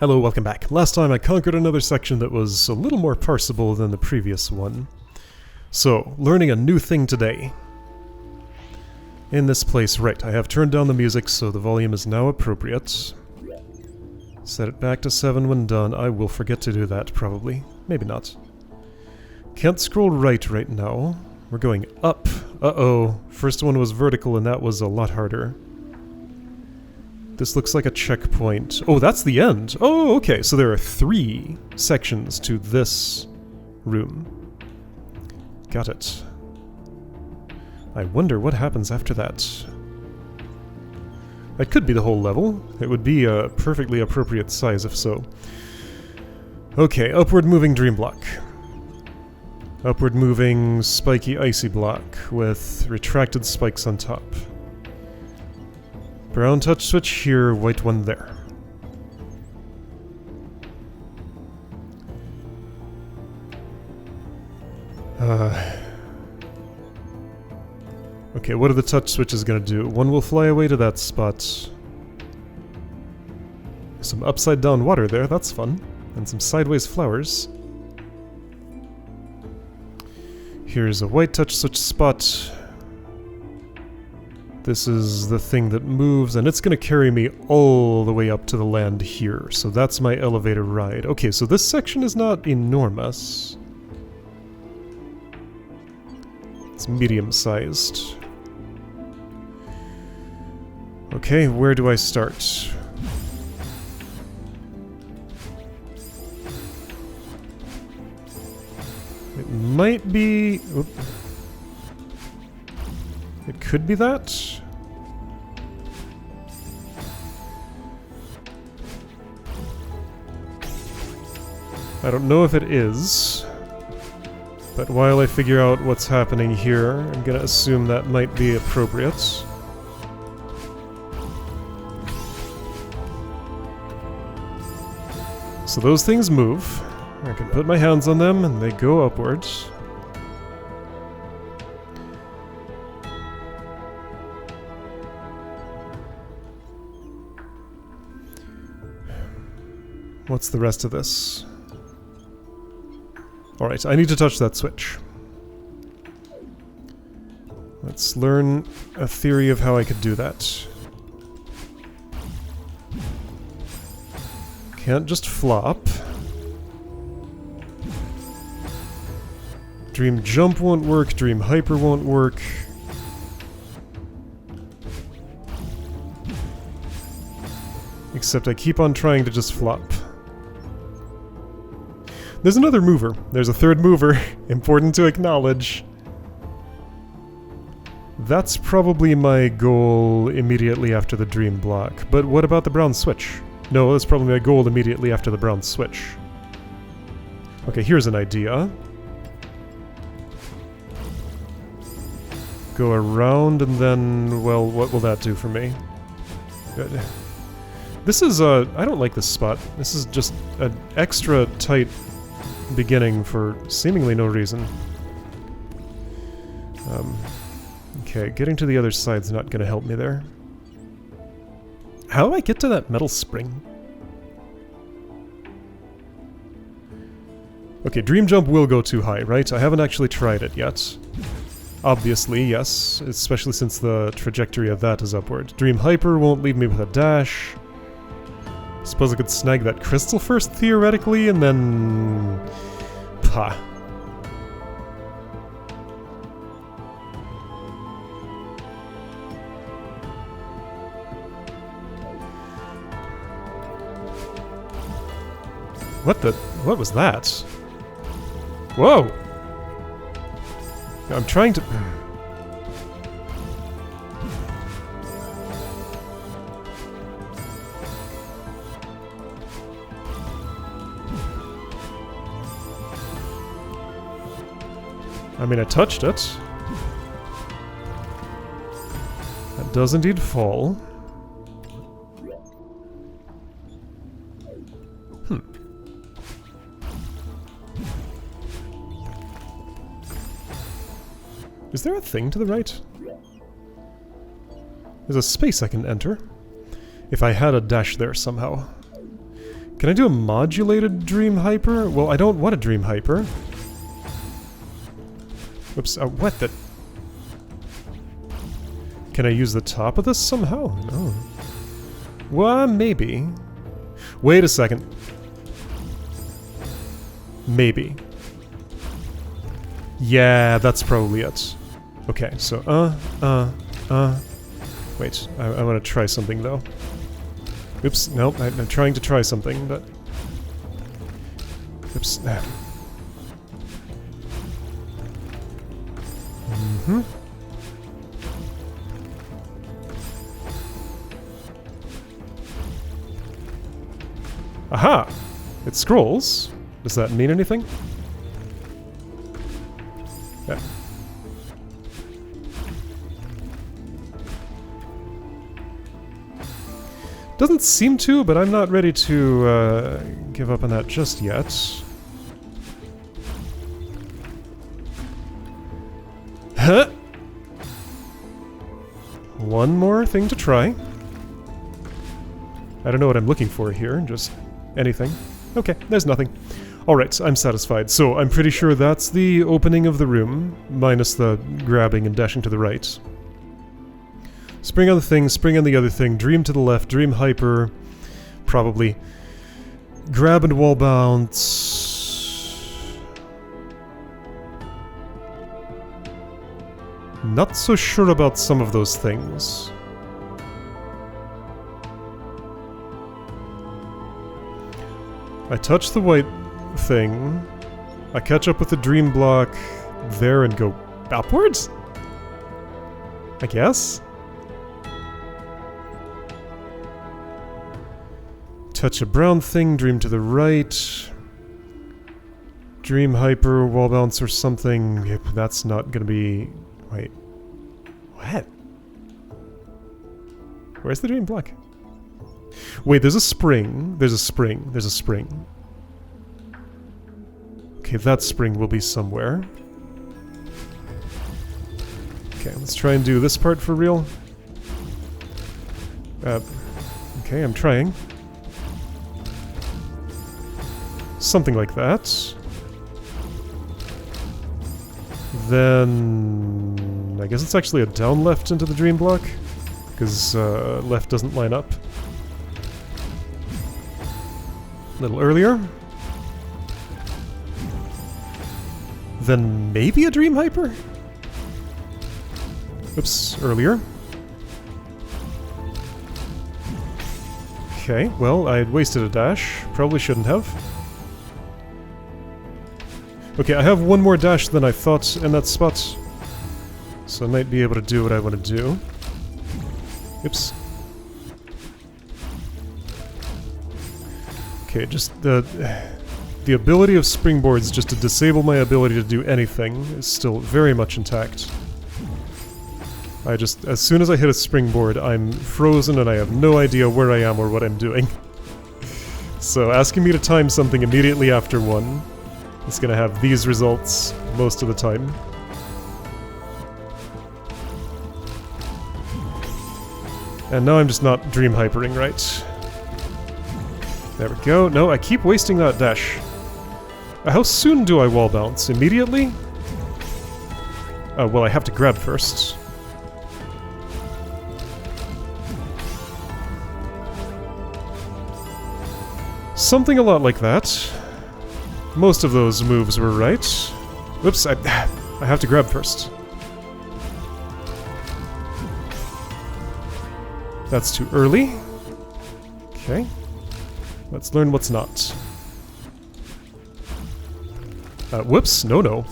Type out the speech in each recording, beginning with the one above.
Hello, welcome back. Last time I conquered another section that was a little more parsable than the previous one. So, learning a new thing today. In this place, right, I have turned down the music so the volume is now appropriate. Set it back to 7 when done. I will forget to do that, probably. Maybe not. Can't scroll right now. We're going up. Uh-oh. First one was vertical and that was a lot harder. This looks like a checkpoint. Oh, that's the end! Oh, okay, so there are 3 sections to this room. Got it. I wonder what happens after that. That could be the whole level. It would be a perfectly appropriate size if so. Okay, upward moving dream block. Upward moving spiky icy block with retracted spikes on top. Brown touch switch here, white one there. Okay, what are the touch switches gonna do? One will fly away to that spot. Some upside down water there, that's fun. And some sideways flowers. Here's a white touch switch spot. This is the thing that moves, and it's going to carry me all the way up to the land here. So that's my elevator ride. Okay, so this section is not enormous. It's medium-sized. Okay, where do I start? It might be... Oop. It could be that? I don't know if it is, but while I figure out what's happening here, I'm gonna assume that might be appropriate. So those things move. I can put my hands on them and they go upwards. What's the rest of this? Alright, I need to touch that switch. Let's learn a theory of how I could do that. Can't just flop. Dream jump won't work, dream hyper won't work. Except I keep on trying to just flop. There's another mover. There's a third mover. Important to acknowledge. That's probably my goal immediately after the dream block. But what about the brown switch? No, that's probably my goal immediately after the brown switch. Okay, here's an idea. Go around and then, well, what will that do for me? Good. This is, I don't like this spot. This is just an extra tight beginning for seemingly no reason. Okay, getting to the other side's not gonna help me there. How do I get to that metal spring? Okay, dream jump will go too high, right? I haven't actually tried it yet. Obviously, yes, especially since the trajectory of that is upward. Dream hyper won't leave me with a dash. Suppose I could snag that crystal first, theoretically, and then... Pah. What was that? Whoa! I'm trying to... I mean, I touched it. That does indeed fall. Is there a thing to the right? There's a space I can enter. If I had a dash there somehow. Can I do a modulated Dream Hyper? Well, I don't want a Dream Hyper. Whoops, what the... Can I use the top of this somehow? No. Well, maybe. Wait a second. Maybe. Yeah, that's probably it. Okay, so, Wait, I want to try something, though. Oops, nope, I'm trying to try something, but... Oops. Mm-hmm. Aha! It scrolls. Does that mean anything? Yeah. Doesn't seem to, but I'm not ready to give up on that just yet. Huh! One more thing to try. I don't know what I'm looking for here, just anything. Okay, there's nothing. Alright, I'm satisfied. So, I'm pretty sure that's the opening of the room, minus the grabbing and dashing to the right. Spring on the thing, spring on the other thing, dream to the left, dream hyper, probably. Grab and wall bounce. Not so sure about some of those things. I touch the white thing, I catch up with the dream block there and go upwards? I guess? Touch a brown thing, dream to the right. Dream hyper, wall bounce or something. Yep, that's not gonna be... Wait. What? Where's the dream block? Wait, there's a spring. There's a spring. There's a spring. Okay, that spring will be somewhere. Okay, let's try and do this part for real. Okay, I'm trying. Something like that. Then... I guess it's actually a down left into the dream block, because left doesn't line up. A little earlier. Then maybe a dream hyper? Oops, earlier. Okay, well, I had wasted a dash. Probably shouldn't have. Okay, I have one more dash than I thought in that spot. So I might be able to do what I want to do. Oops. Okay, just the ability of springboards just to disable my ability to do anything is still very much intact. I just, as soon as I hit a springboard, I'm frozen and I have no idea where I am or what I'm doing. So asking me to time something immediately after one is gonna have these results most of the time. And now I'm just not dream hypering right. There we go. No, I keep wasting that dash. How soon do I wall bounce? Immediately? Well, I have to grab first. Something a lot like that. Most of those moves were right. Whoops, I have to grab first. That's too early. Okay. Let's learn what's not. Whoops, no.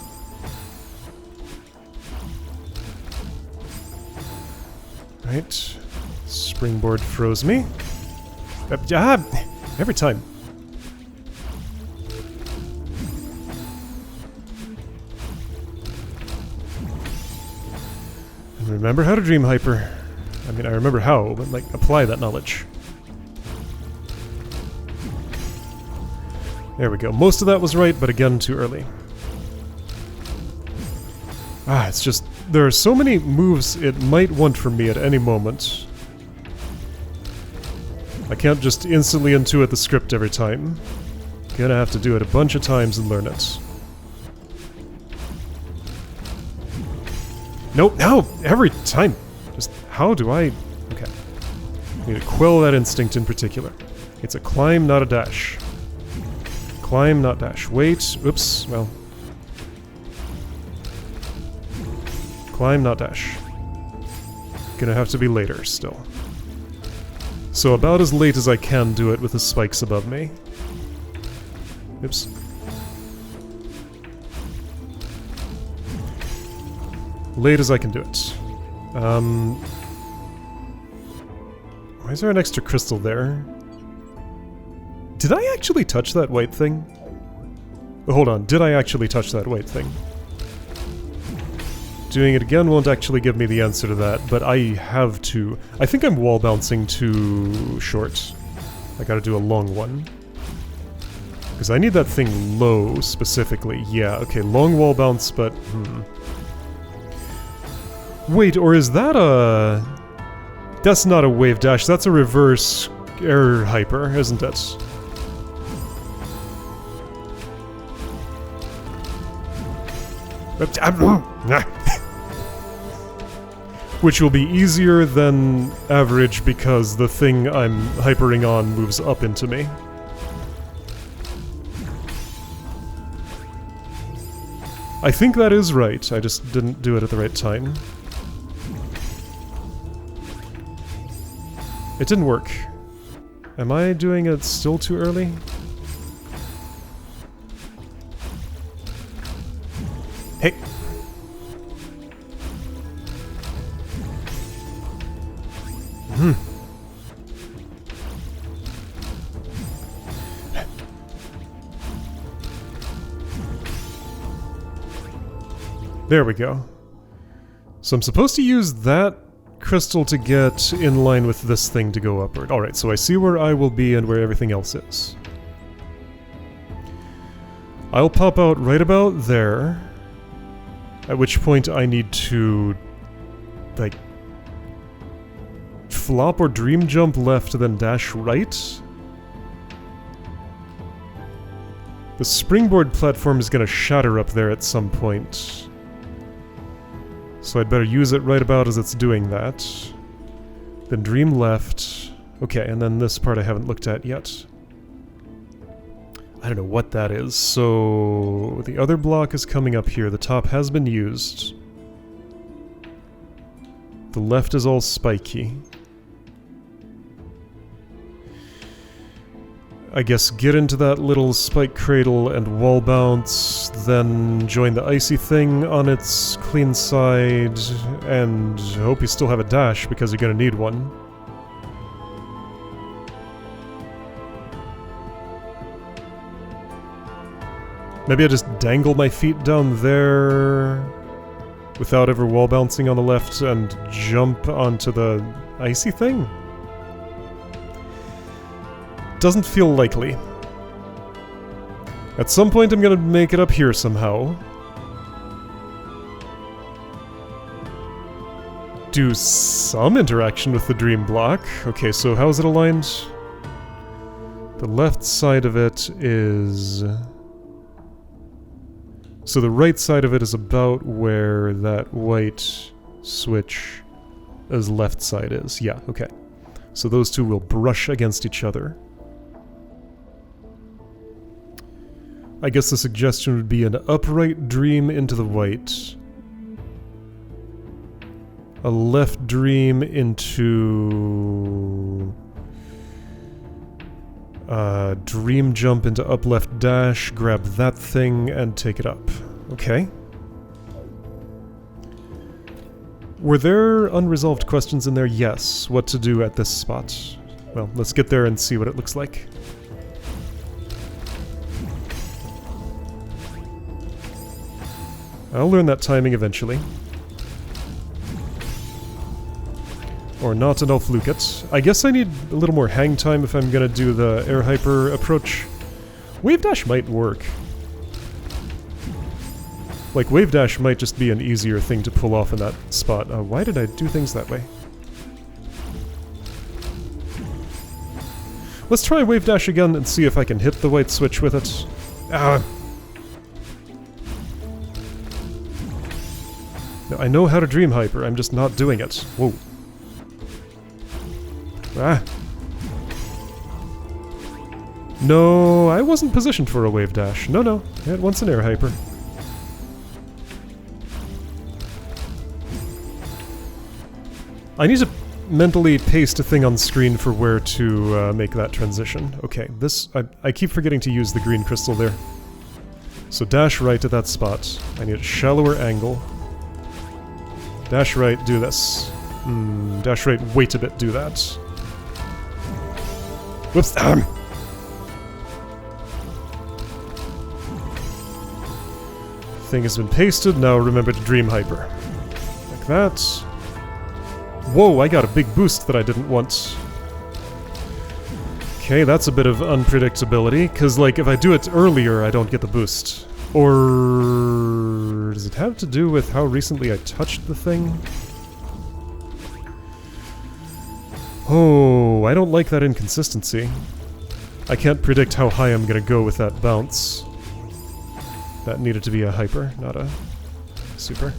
Right. Springboard froze me. Every time. And remember how to dream hyper. I mean, I remember how, but, like, apply that knowledge. There we go. Most of that was right, but again, too early. It's just... there are so many moves it might want from me at any moment. I can't just instantly intuit the script every time. Gonna have to do it a bunch of times and learn it. Nope, no! Every time! Just, how do I... Okay. Need to quell that instinct in particular. It's a climb, not a dash. Climb, not dash. Wait, oops, well... Climb, not dash. Gonna have to be later, still. So about as late as I can do it with the spikes above me. Oops. Late as I can do it. Why is there an extra crystal there? Did I actually touch that white thing? Oh, hold on, did I actually touch that white thing? Doing it again won't actually give me the answer to that, but I have to. I think I'm wall bouncing too short. I gotta do a long one. Because I need that thing low, specifically. Yeah, okay, long wall bounce, but... Wait, or is that a... That's not a wave dash, that's a reverse air hyper, isn't it? Which will be easier than average because the thing I'm hypering on moves up into me. I think that is right, I just didn't do it at the right time. It didn't work. Am I doing it still too early? Hey! There we go. So I'm supposed to use that crystal to get in line with this thing to go upward. Alright, so I see where I will be and where everything else is. I'll pop out right about there, at which point I need to, like, flop or dream jump left, then dash right. The springboard platform is gonna shatter up there at some point. So I'd better use it right about as it's doing that. Then dream left. Okay, and then this part I haven't looked at yet. I don't know what that is. So the other block is coming up here. The top has been used. The left is all spiky. I guess get into that little spike cradle and wall bounce, then join the icy thing on its clean side, and hope you still have a dash because you're gonna need one. Maybe I just dangle my feet down there without ever wall bouncing on the left and jump onto the icy thing? Doesn't feel likely. At some point I'm gonna make it up here somehow. Do some interaction with the dream block. Okay, so how is it aligned? The left side of it is... So the right side of it is about where that white switch as left side is. Yeah, okay. So those two will brush against each other. I guess the suggestion would be an upright dream into the white. A left dream into... dream jump into up left dash, grab that thing, and take it up. Okay. Were there unresolved questions in there? Yes. What to do at this spot? Well, let's get there and see what it looks like. I'll learn that timing eventually. Or not, and I'll fluke it. I guess I need a little more hang time if I'm gonna do the air hyper approach. Wave dash might work. Like, wave dash might just be an easier thing to pull off in that spot. Why did I do things that way? Let's try Wave Dash again and see if I can hit the white switch with it. Ah! No, I know how to Dream Hyper, I'm just not doing it. Whoa. Ah! No, I wasn't positioned for a Wave Dash. No, no, I had once an Air Hyper. I need to mentally paste a thing on screen for where to make that transition. Okay, this... I keep forgetting to use the green crystal there. So dash right at that spot. I need a shallower angle. Dash right, do this. Dash right, wait a bit, do that. Whoops! Thing has been pasted, now remember to Dream Hyper. Like that. Whoa, I got a big boost that I didn't want. Okay, that's a bit of unpredictability, because, like, if I do it earlier, I don't get the boost. Or... does it have to do with how recently I touched the thing? Oh, I don't like that inconsistency. I can't predict how high I'm gonna go with that bounce. That needed to be a hyper, not a super.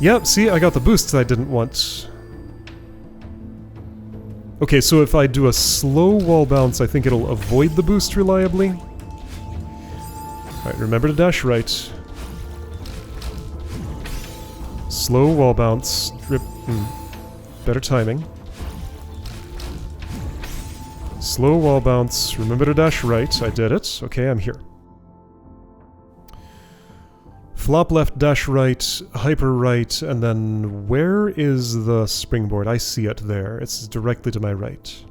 Yep, see, I got the boost that I didn't want. Okay, so if I do a slow wall bounce, I think it'll avoid the boost reliably. Alright, remember to dash right. Slow wall bounce. Better timing. Slow wall bounce. Remember to dash right. I did it. Okay, I'm here. Flop left, dash right, hyper right, and then where is the springboard? I see it there. It's directly to my right.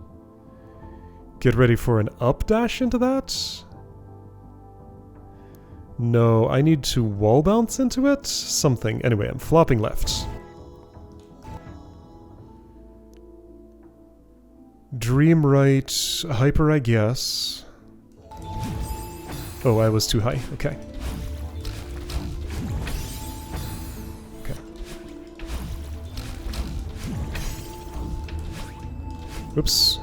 Get ready for an up dash into that? No, I need to wall bounce into it? Something. Anyway, I'm flopping left. Dream right, hyper I guess. Oh, I was too high. Okay. Oops.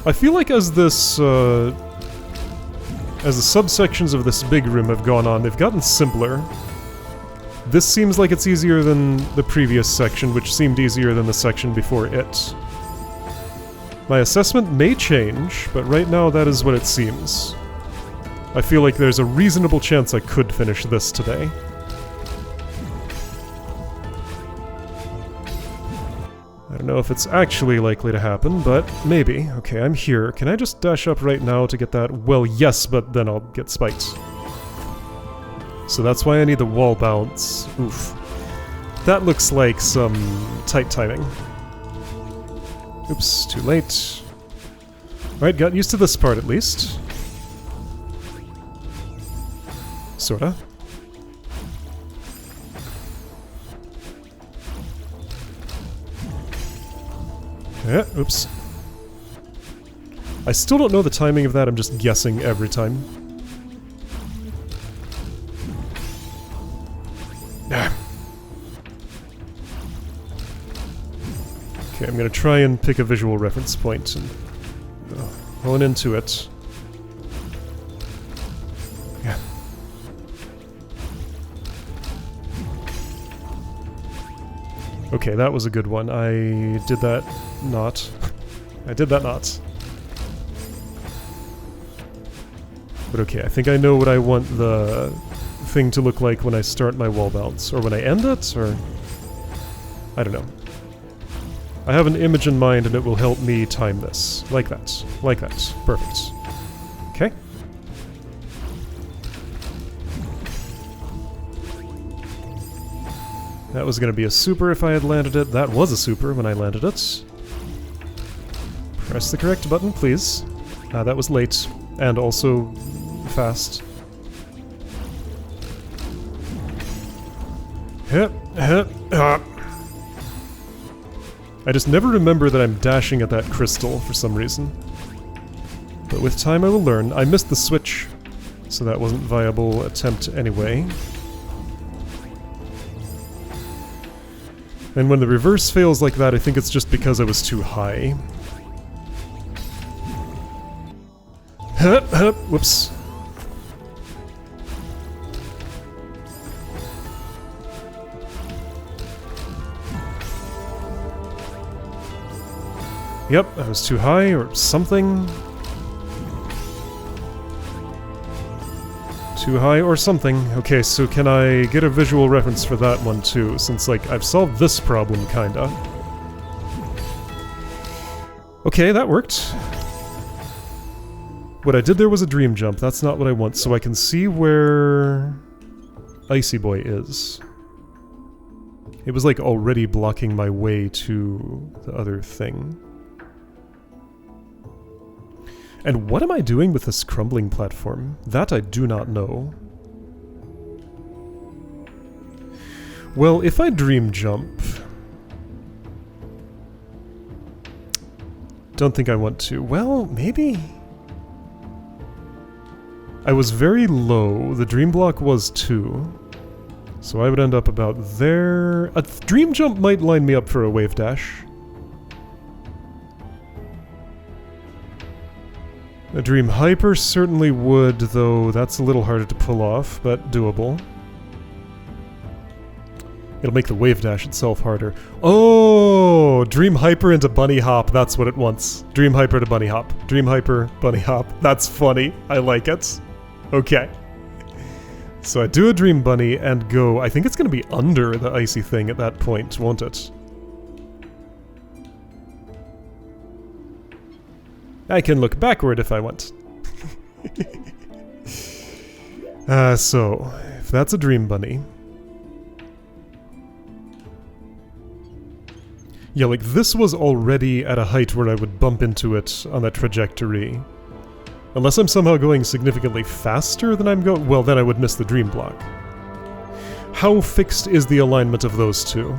I feel like as this, as the subsections of this big room have gone on, they've gotten simpler. This seems like it's easier than the previous section, which seemed easier than the section before it. My assessment may change, but right now that is what it seems. I feel like there's a reasonable chance I could finish this today. I don't know if it's actually likely to happen, but maybe. Okay, I'm here. Can I just dash up right now to get that? Well, yes, but then I'll get spiked. So that's why I need the wall bounce. Oof. That looks like some tight timing. Oops, too late. Alright, got used to this part at least. Sorta. Yeah, oops. I still don't know the timing of that, I'm just guessing every time. Ah. Okay, I'm gonna try and pick a visual reference point and hone into it. Yeah. Okay, that was a good one. I did that not. I did that not. But okay, I think I know what I want the thing to look like when I start my wall bounce. Or when I end it, or... I don't know. I have an image in mind and it will help me time this. Like that. Like that. Perfect. Okay. That was going to be a super if I had landed it. That was a super when I landed it. Press the correct button, please. That was late. And also fast. I just never remember that I'm dashing at that crystal for some reason. But with time I will learn. I missed the switch, so that wasn't a viable attempt anyway. And when the reverse fails like that, I think it's just because I was too high. Hup, hup, whoops. Yep, I was too high or something. Too high or something. Okay, so can I get a visual reference for that one too? Since, like, I've solved this problem, kinda. Okay, that worked. What I did there was a dream jump. That's not what I want. So I can see where Icy Boy is. It was, like, already blocking my way to the other thing. And what am I doing with this crumbling platform? That I do not know. Well, if I dream jump... Don't think I want to. Well, maybe... I was very low. The dream block was 2. So I would end up about there. A dream jump might line me up for a wave dash. A Dream Hyper certainly would, though that's a little harder to pull off, but doable. It'll make the wave dash itself harder. Oh! Dream Hyper into Bunny Hop, that's what it wants. Dream Hyper to Bunny Hop. Dream Hyper, Bunny Hop. That's funny. I like it. Okay. So I do a Dream Bunny and go... I think it's going to be under the icy thing at that point, won't it? I can look backward if I want. So, if that's a Dream Bunny... Yeah, like, this was already at a height where I would bump into it on that trajectory. Unless I'm somehow going significantly faster than I'm going... Well, then I would miss the Dream Block. How fixed is the alignment of those two?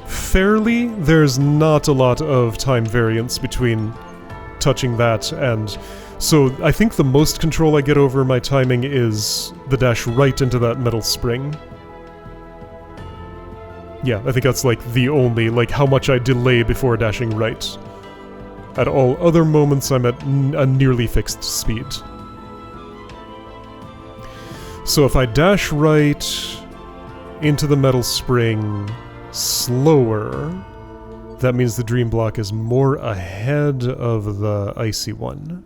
Fairly, there's not a lot of time variance between touching that and... So I think the most control I get over my timing is the dash right into that metal spring. Yeah, I think that's like the only, like, how much I delay before dashing right. At all other moments I'm at a nearly fixed speed. So if I dash right into the metal spring... slower, that means the Dream Block is more ahead of the icy one.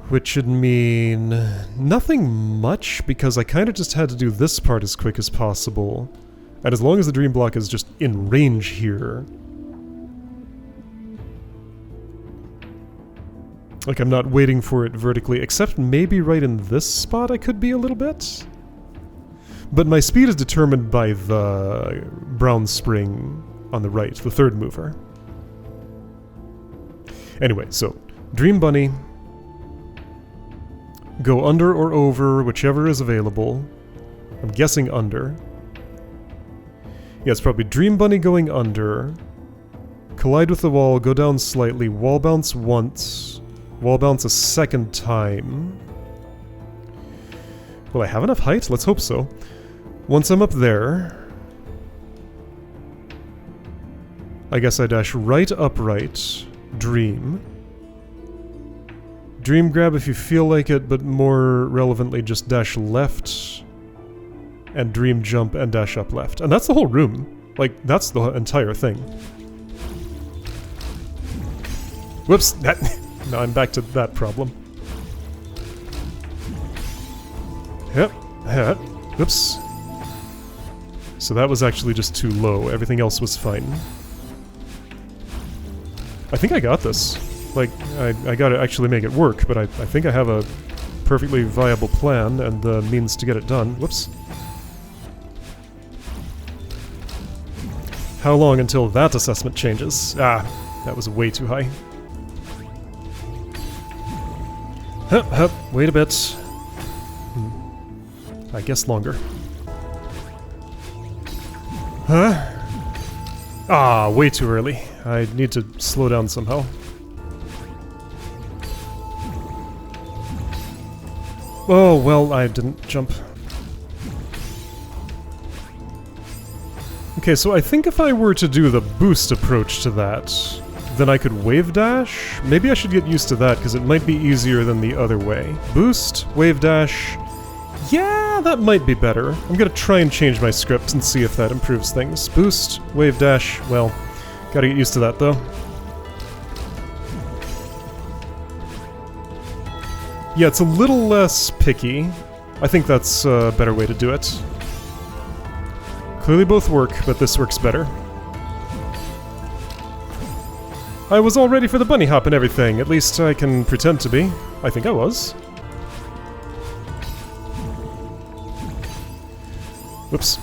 Which should mean nothing much, because I kind of just had to do this part as quick as possible. And as long as the Dream Block is just in range here... Like, I'm not waiting for it vertically, except maybe right in this spot I could be a little bit. But my speed is determined by the brown spring on the right, the third mover. Anyway, so, Dream Bunny. Go under or over, whichever is available. I'm guessing under. Yeah, it's probably Dream Bunny going under. Collide with the wall, go down slightly, wall bounce once. Wall bounce a second time. Will I have enough height? Let's hope so. Once I'm up there... I guess I dash right upright. Dream. Dream grab if you feel like it, but more relevantly just dash left. And dream jump and dash up left. And that's the whole room. Like, that's the entire thing. Whoops! That... Now I'm back to that problem. Yep. Whoops. So that was actually just too low. Everything else was fine. I think I got this. Like, I gotta actually make it work, but I think I have a perfectly viable plan and the means to get it done. Whoops. How long until that assessment changes? Ah, that was way too high. Hup, hup, wait a bit. I guess longer. Huh? Ah, way too early. I need to slow down somehow. Oh, well, I didn't jump. Okay, so I think if I were to do the boost approach to that, then I could wave dash? Maybe I should get used to that, because it might be easier than the other way. Boost, wave dash... Yeah, that might be better. I'm gonna try and change my script and see if that improves things. Boost, wave dash, well, gotta get used to that though. Yeah, it's a little less picky. I think that's a better way to do it. Clearly both work, but this works better. I was all ready for the bunny hop and everything. At least I can pretend to be. I think I was. Whoops.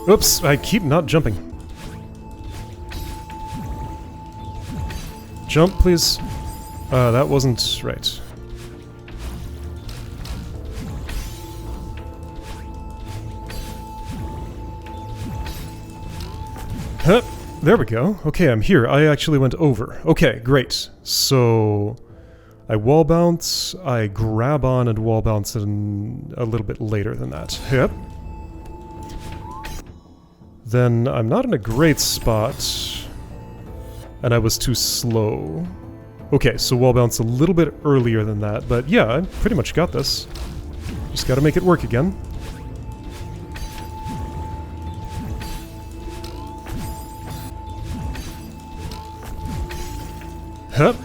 Oops, I keep not jumping. Jump, please. That wasn't right. Huh, there we go. Okay, I'm here. I actually went over. Okay, great. So... I wall bounce, I grab on and wall bounce in a little bit later than that. Yep. Then I'm not in a great spot, and I was too slow. Okay, so wall bounce a little bit earlier than that, but yeah, I pretty much got this. Just gotta make it work again. Hup.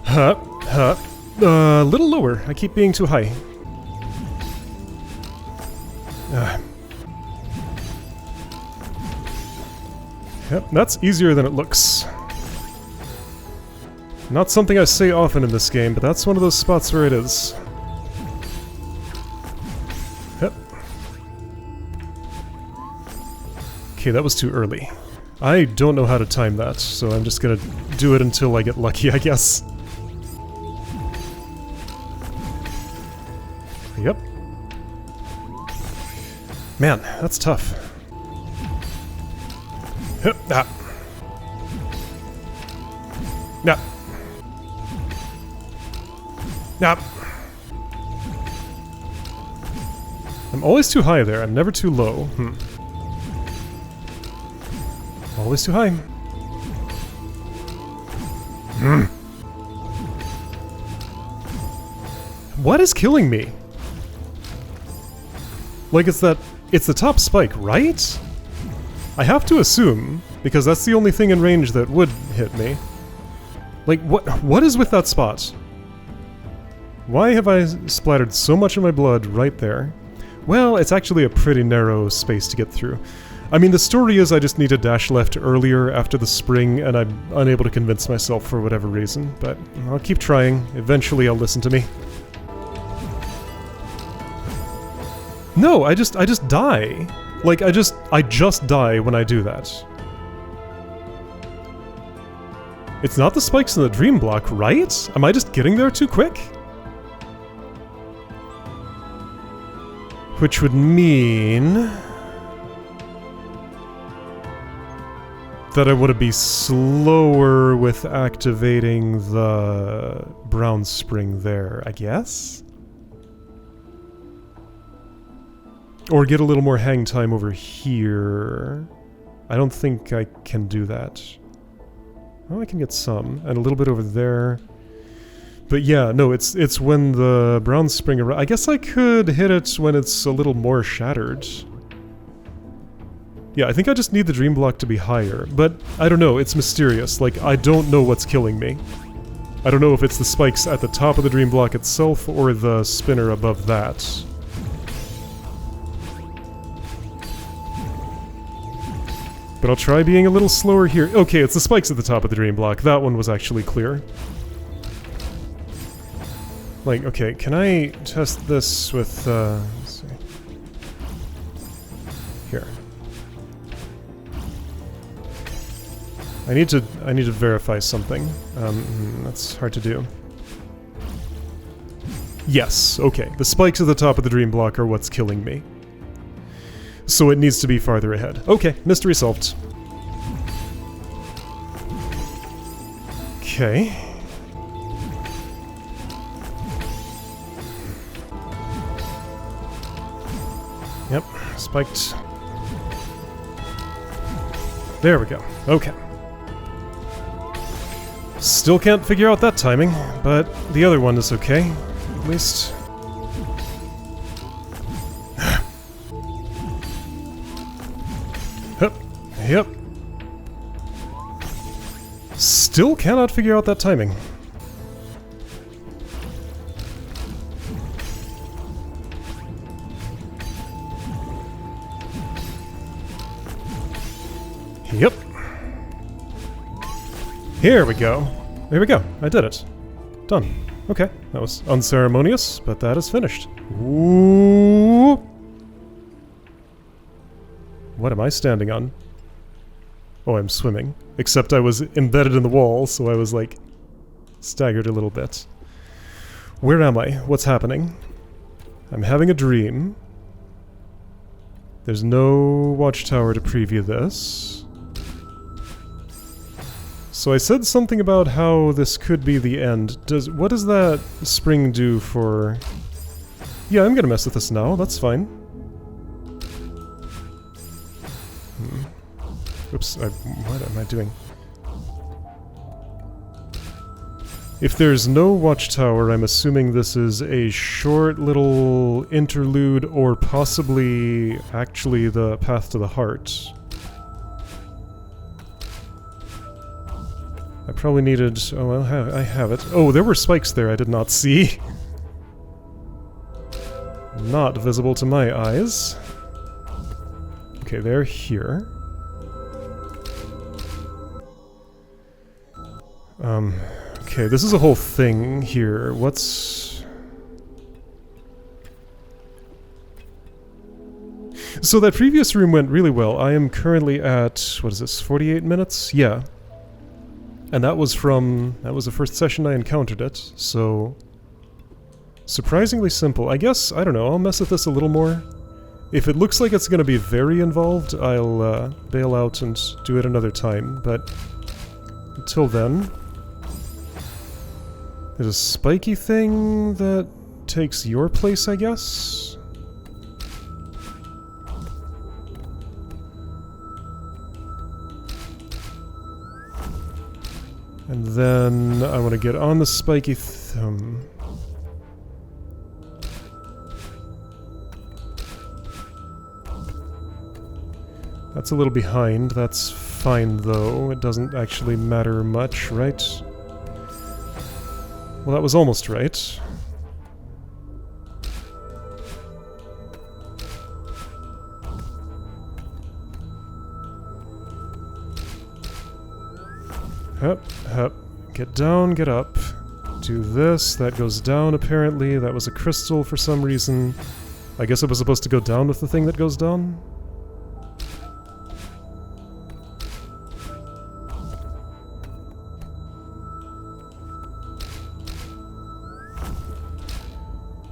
Hup. Hup. A little lower. I keep being too high. Yep, that's easier than it looks. Not something I say often in this game, but that's one of those spots where it is. Yep. Okay, that was too early. I don't know how to time that, so I'm just gonna do it until I get lucky, I guess. Yep. Man, that's tough. Hup, ah. Nah. Nah. I'm always too high there. I'm never too low. Always too high. What is killing me? Like, it's the top spike, right? I have to assume, because that's the only thing in range that would hit me. Like, what is with that spot? Why have I splattered so much of my blood right there? Well, it's actually a pretty narrow space to get through. I mean, the story is I just need to dash left earlier after the spring, and I'm unable to convince myself for whatever reason, but I'll keep trying. Eventually I'll listen to me. No, I just die. Like, I just die when I do that. It's not the spikes in the dream block, right? Am I just getting there too quick? Which would mean... that I would be slower with activating the brown spring there, I guess? Or get a little more hang time over here. I don't think I can do that. Oh, I can get some, and a little bit over there. But yeah, no, it's when the brown spring arrives. I guess I could hit it when it's a little more shattered. Yeah, I think I just need the dream block to be higher, but I don't know, it's mysterious. Like, I don't know what's killing me. I don't know if it's the spikes at the top of the dream block itself or the spinner above that. But I'll try being a little slower here. Okay, it's the spikes at the top of the dream block. That one was actually clear. Like, okay, can I test this with, let's see. Here. I need to verify something. That's hard to do. Yes, okay. The spikes at the top of the dream block are what's killing me. So it needs to be farther ahead. Okay, mystery solved. Okay. Yep, spiked. There we go. Okay. Still can't figure out that timing, but the other one is okay. At least. Yep. Still cannot figure out that timing. Yep. Here we go. There we go. I did it. Done. Okay. That was unceremonious, but that is finished. Ooh. What am I standing on? Oh, I'm swimming. Except I was embedded in the wall, so I was, like, staggered a little bit. Where am I? What's happening? I'm having a dream. There's no watchtower to preview this. So I said something about how this could be the end. What does that spring do for... Yeah, I'm gonna mess with this now. That's fine. Oops, what am I doing? If there's no watchtower, I'm assuming this is a short little interlude or possibly actually the path to the heart. I probably needed... Oh, well, I have it. Oh, there were spikes there I did not see. Not visible to my eyes. Okay, they're here. Okay, this is a whole thing here. What's... So that previous room went really well. I am currently at, what is this, 48 minutes? Yeah. And that was the first session I encountered it, so... Surprisingly simple. I guess, I don't know, I'll mess with this a little more. If it looks like it's going to be very involved, I'll bail out and do it another time, but until then... There's a spiky thing that takes your place, I guess? And then I want to get on the spiky That's a little behind. That's fine, though. It doesn't actually matter much, right? Well, that was almost right. Hup, hup. Get down, get up. Do this. That goes down, apparently. That was a crystal for some reason. I guess it was supposed to go down with the thing that goes down?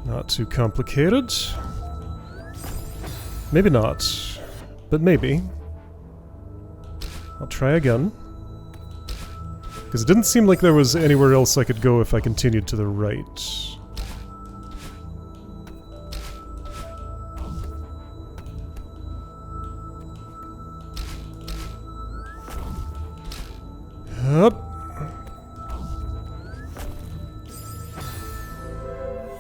Not too complicated. Maybe not. But maybe. I'll try again. Because it didn't seem like there was anywhere else I could go if I continued to the right. Up.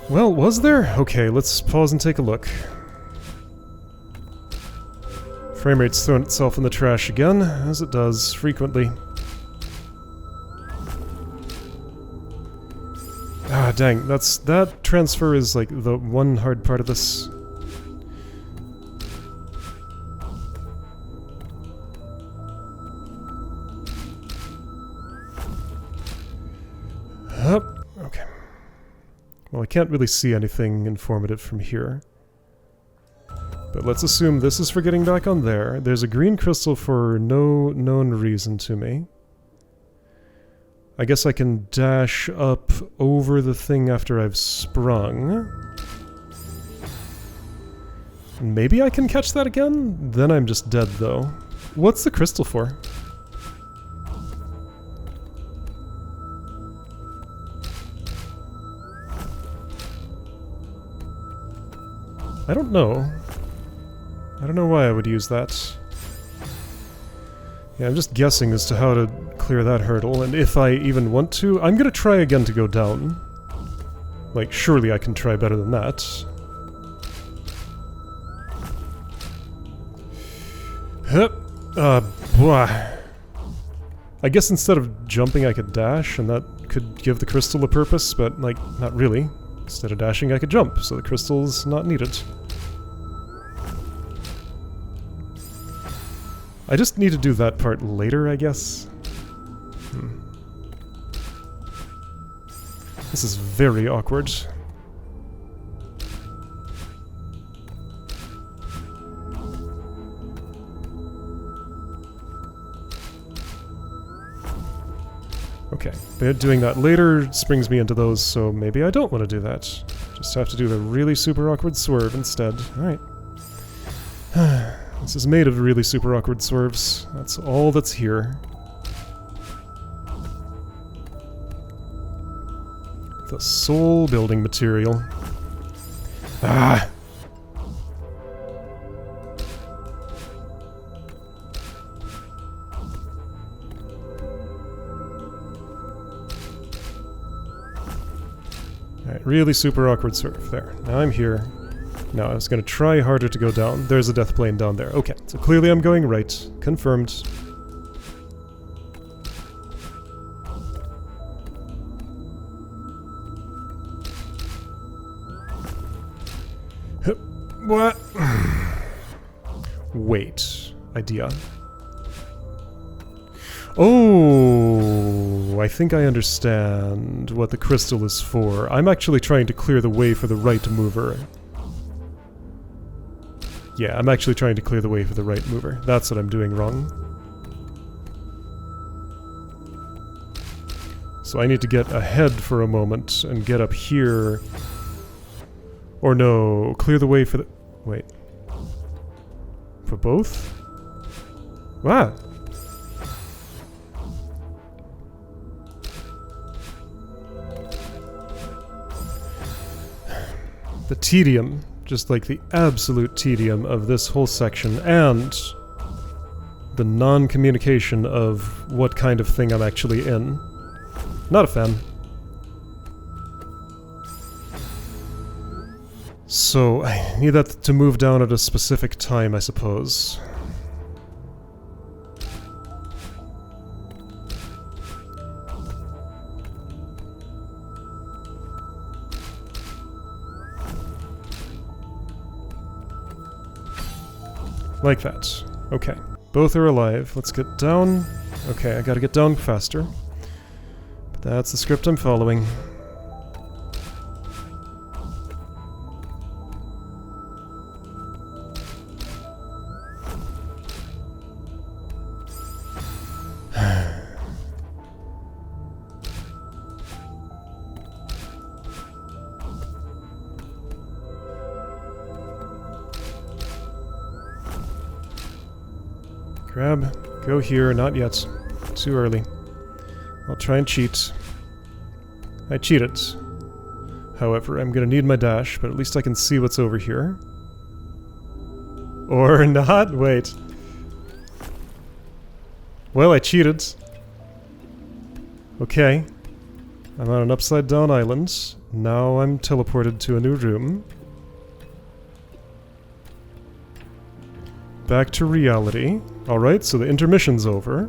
Well, was there? Okay, let's pause and take a look. Frame rate's thrown itself in the trash again, as it does frequently. Ah, dang, that transfer is like the one hard part of this. Up. Okay. Well, I can't really see anything informative from here. But let's assume this is for getting back on there. There's a green crystal for no known reason to me. I guess I can dash up over the thing after I've sprung. Maybe I can catch that again? Then I'm just dead, though. What's the crystal for? I don't know. I don't know why I would use that. Yeah, I'm just guessing as to how to clear that hurdle, and if I even want to. I'm gonna try again to go down. Like, surely I can try better than that. Hup! Blah. I guess instead of jumping I could dash, and that could give the crystal a purpose, but, like, not really. Instead of dashing I could jump, so the crystal's not needed. I just need to do that part later, I guess. This is very awkward. Okay, but doing that later springs me into those, so maybe I don't want to do that. Just have to do the really super awkward swerve instead. Alright. This is made of really super awkward swerves. That's all that's here. The sole building material. Ah! Alright, really super awkward swerve. There. Now I'm here. Now I was going to try harder to go down. There's a death plane down there. Okay, so clearly I'm going right. Confirmed. What? Wait. Idea. Oh, I think I understand what the crystal is for. I'm actually trying to clear the way for the right mover. Yeah, I'm actually trying to clear the way for the right mover. That's what I'm doing wrong. So I need to get ahead for a moment and get up here. Or no, clear the way for the... Wait. For both? Wow. The tedium, just like the absolute tedium of this whole section, and the non-communication of what kind of thing I'm actually in. Not a fan. So, I need that to move down at a specific time, I suppose. Like that. Okay. Both are alive. Let's get down. Okay, I gotta get down faster. But that's the script I'm following. Grab, go here, not yet. Too early. I'll try and cheat. I cheated. However, I'm gonna need my dash, but at least I can see what's over here. Or not? Wait. Well, I cheated. Okay. I'm on an upside-down island. Now I'm teleported to a new room. Back to reality. Alright, so the intermission's over.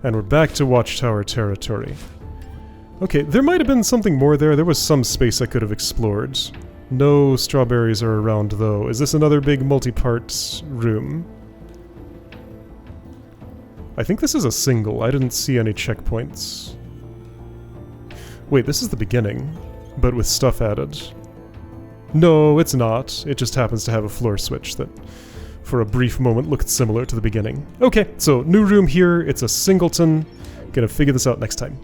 And we're back to Watchtower territory. Okay, there might have been something more there. There was some space I could have explored. No strawberries are around, though. Is this another big multi-part room? I think this is a single. I didn't see any checkpoints. Wait, this is the beginning, but with stuff added. No, it's not. It just happens to have a floor switch that, for a brief moment, looked similar to the beginning. Okay, so new room here. It's a singleton. Gonna figure this out next time.